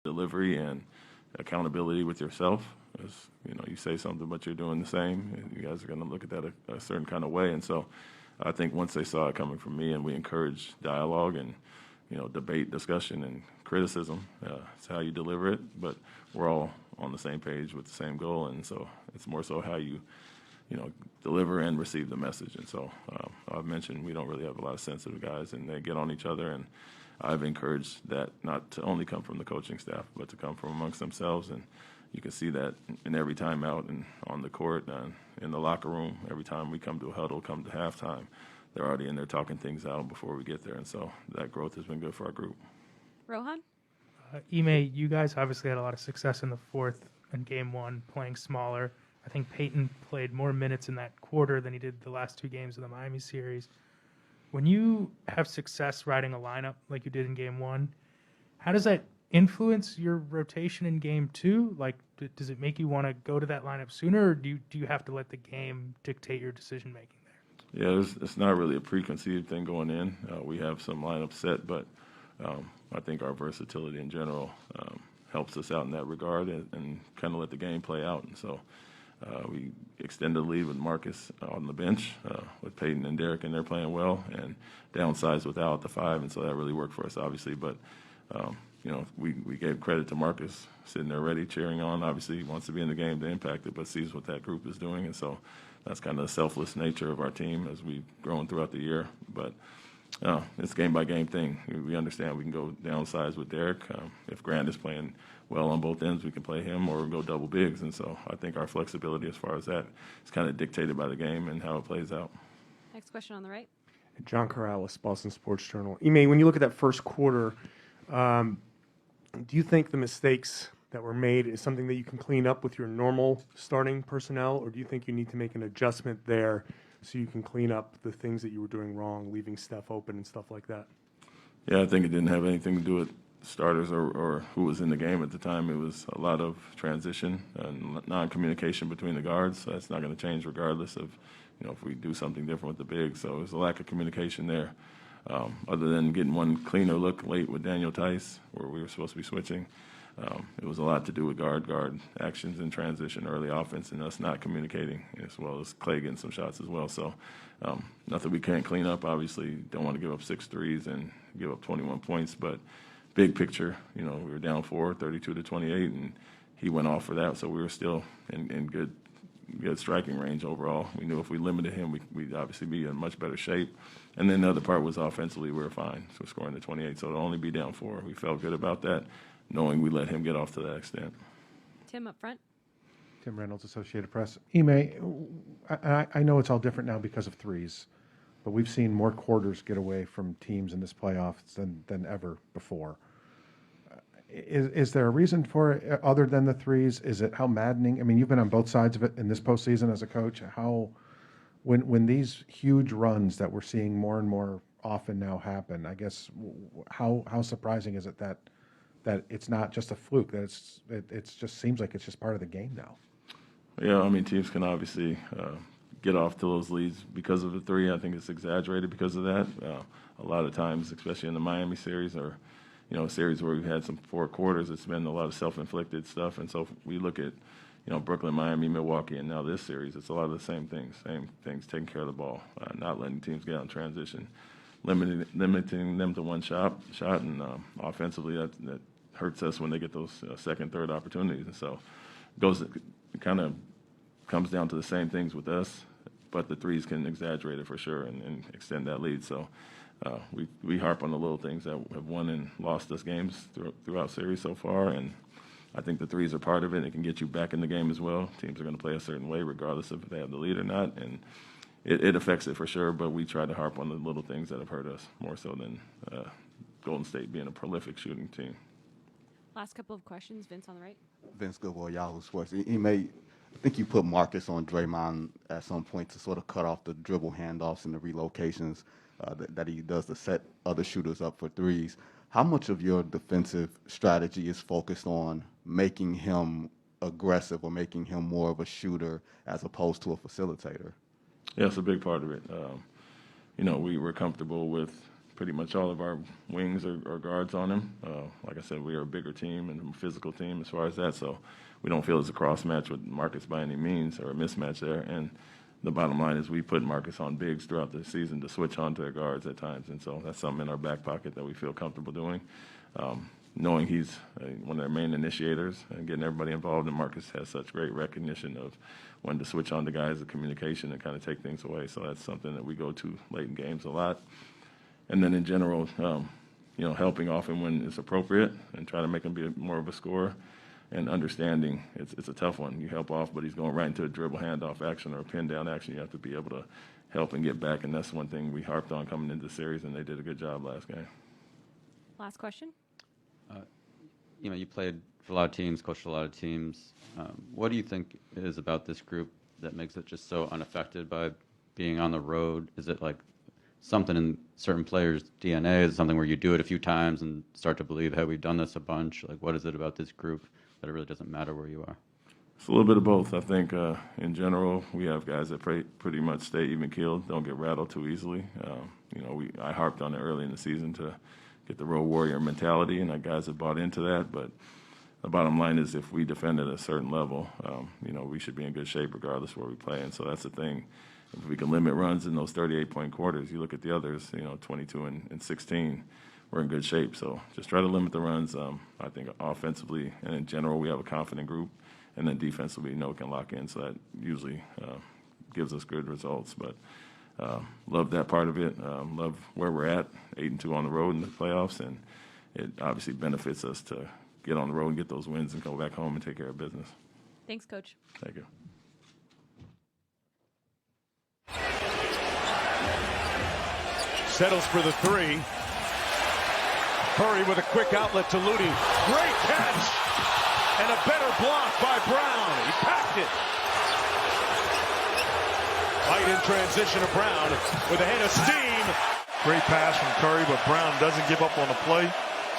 delivery and accountability with yourself. As you say something, but you're doing the same. And you guys are going to look at that a certain kind of way. And so, I think once they saw it coming from me, and we encourage dialogue and debate, discussion, and criticism. It's how you deliver it, but we're all on the same page with the same goal, and so it's more so how you deliver and receive the message. And so I've mentioned we don't really have a lot of sensitive guys, and they get on each other, and I've encouraged that not to only come from the coaching staff, but to come from amongst themselves. And you can see that in every time out and on the court and in the locker room. Every time we come to a huddle, come to halftime, they're already in there talking things out before we get there. And so that growth has been good for our group. Rohan? Ime, you guys obviously had a lot of success in the fourth and game one, playing smaller. I think Peyton played more minutes in that quarter than he did the last two games of the Miami series. When you have success riding a lineup like you did in game one, how does that influence your rotation in game two? Like, does it make you want to go to that lineup sooner, or do you have to let the game dictate your decision making there? Yeah, it's not really a preconceived thing going in. We have some lineups set, but I think our versatility in general helps us out in that regard and kind of let the game play out. And so we extended the lead with Marcus on the bench, with Peyton and Derek, and they're playing well, and downsized without the five, and so that really worked for us, obviously. But we gave credit to Marcus sitting there ready, cheering on. Obviously, he wants to be in the game to impact it, but sees what that group is doing, and so that's kind of the selfless nature of our team as we've grown throughout the year. But it's a game-by-game thing. We understand we can go downsize with Derek. If Grant is playing well on both ends, we can play him or go double bigs. And so I think our flexibility as far as that is kind of dictated by the game and how it plays out. Next question on the right. John Corrales, Boston Sports Journal. Ime, when you look at that first quarter, do you think the mistakes that were made is something that you can clean up with your normal starting personnel, or do you think you need to make an adjustment there so you can clean up the things that you were doing wrong, leaving stuff open and stuff like that? Yeah, I think it didn't have anything to do with starters or who was in the game at the time. It was a lot of transition and non-communication between the guards. So that's not going to change regardless of, if we do something different with the bigs. So there's a lack of communication there. Other than getting one cleaner look late with Daniel Tice, where we were supposed to be switching, it was a lot to do with guard actions in transition, early offense, and us not communicating, as well as Clay getting some shots as well. So nothing we can't clean up. Obviously, don't want to give up 6 threes and give up 21 points, but big picture, we were down 4, 32-28, and he went off for that. So we were still in good striking range overall. We knew if we limited him, we'd obviously be in much better shape. And then the other part was offensively, we were fine. So scoring the 28, so to only be down 4, we felt good about that, knowing we let him get off to that extent. Tim up front. Tim Reynolds, Associated Press. Ime, I know it's all different now because of threes, but we've seen more quarters get away from teams in this playoffs than ever before. Is there a reason for it other than the threes? Is it how maddening? I mean, you've been on both sides of it in this postseason as a coach. When these huge runs that we're seeing more and more often now happen, I guess, how surprising is it that it's not just a fluke, that it just seems like it's just part of the game now? Yeah, I mean, teams can obviously get off to those leads because of the three. I think it's exaggerated because of that. A lot of times, especially in the Miami series or a series where we've had some 4 quarters, it's been a lot of self-inflicted stuff. And so if we look at, Brooklyn, Miami, Milwaukee, and now this series, it's a lot of the same things, taking care of the ball, not letting teams get out in transition, limiting them to one shot, and offensively that hurts us when they get those second, third opportunities. And so it kind of comes down to the same things with us, but the threes can exaggerate it for sure and extend that lead. So we harp on the little things that have won and lost us games throughout series so far, and I think the threes are part of it. It can get you back in the game as well. Teams are going to play a certain way regardless if they have the lead or not, and it affects it for sure, but we try to harp on the little things that have hurt us more so than Golden State being a prolific shooting team. Last couple of questions. Vince on the right. Vince Goodwill, Yahoo Sports. I think you put Marcus on Draymond at some point to sort of cut off the dribble handoffs and the relocations that he does to set other shooters up for threes. How much of your defensive strategy is focused on making him aggressive or making him more of a shooter as opposed to a facilitator? Yeah, it's a big part of it. We were comfortable with pretty much all of our wings are guards on him. Like I said, we are a bigger team and a physical team as far as that, so we don't feel it's a cross match with Marcus by any means or a mismatch there. And the bottom line is we put Marcus on bigs throughout the season to switch on to their guards at times, and so that's something in our back pocket that we feel comfortable doing. Knowing he's one of their main initiators and getting everybody involved, and Marcus has such great recognition of when to switch on to guys, the communication, and kind of take things away. So that's something that we go to late in games a lot. And then in general, helping off him when it's appropriate and try to make him be more of a scorer. And understanding it's a tough one. You help off, but he's going right into a dribble handoff action or a pin down action. You have to be able to help and get back, and that's one thing we harped on coming into the series, and they did a good job last game. Last question. You played for a lot of teams, coached a lot of teams. What do you think it is about this group that makes it just so unaffected by being on the road? Is it like something in certain players' DNA? Is it something where you do it a few times and start to believe, hey, we've done this a bunch? Like, what is it about this group that it really doesn't matter where you are? It's a little bit of both. I think in general, we have guys that pretty much stay even-keeled, don't get rattled too easily. I harped on it early in the season to get the road warrior mentality, and our guys have bought into that. But the bottom line is if we defend at a certain level, we should be in good shape regardless of where we play. And so that's the thing. If we can limit runs in those 38-point quarters, you look at the others, 22 and 16, we're in good shape. So just try to limit the runs. I think offensively and in general, we have a confident group. And then defensively, we can lock in. So that usually gives us good results. But love that part of it. Love where we're at, 8-2 on the road in the playoffs, and it obviously benefits us to get on the road and get those wins and go back home and take care of business. Thanks, Coach. Thank you. Settles for the three. Curry with a quick outlet to Looney. Great catch! And a better block by Brown. He packed it. Light in transition to Brown with a head of steam. Great pass from Curry, but Brown doesn't give up on the play.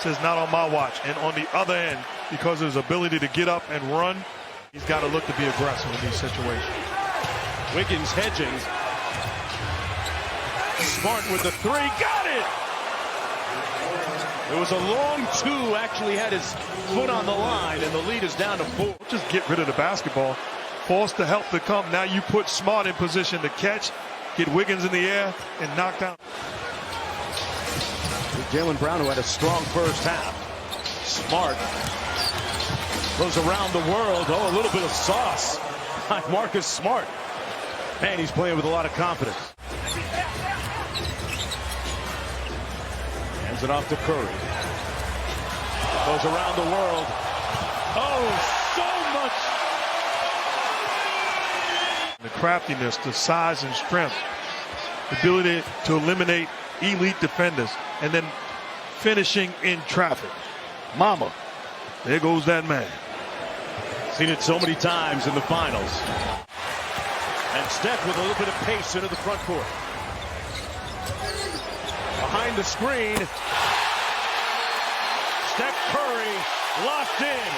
Says not on my watch. And on the other end, because of his ability to get up and run, he's got to look to be aggressive in these situations. Wiggins hedging. Smart with the three. Got it! It was a long two. Actually had his foot on the line, and the lead is down to 4. Just get rid of the basketball. Force the help to come. Now you put Smart in position to catch, get Wiggins in the air, and knock down. Jaylen Brown, who had a strong first half. Smart goes around the world. Oh, a little bit of sauce by Marcus Smart. Man, he's playing with a lot of confidence. Hands it off to Curry. Goes around the world. Oh, so much. The craftiness, the size and strength, the ability to eliminate elite defenders, and then finishing in traffic. Mama, there goes that man. Seen it so many times in the finals. And Steph with a little bit of pace into the front court. Behind the screen. Steph Curry locked in.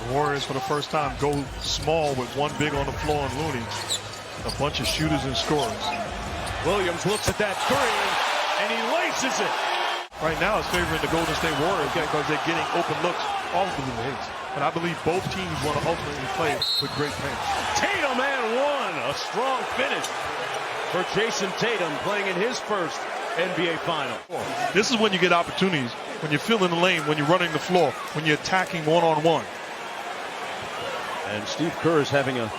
The Warriors, for the first time, go small with one big on the floor and Looney. A bunch of shooters and scorers. Williams looks at that three, and he laces it. Right now, it's favoring the Golden State Warriors because they're getting open looks off of the Hicks. But I believe both teams want to ultimately play with great pace. Tatum and one. A strong finish for Jason Tatum playing in his first NBA final. This is when you get opportunities, when you're filling the lane, when you're running the floor, when you're attacking one-on-one. And Steve Kerr is having a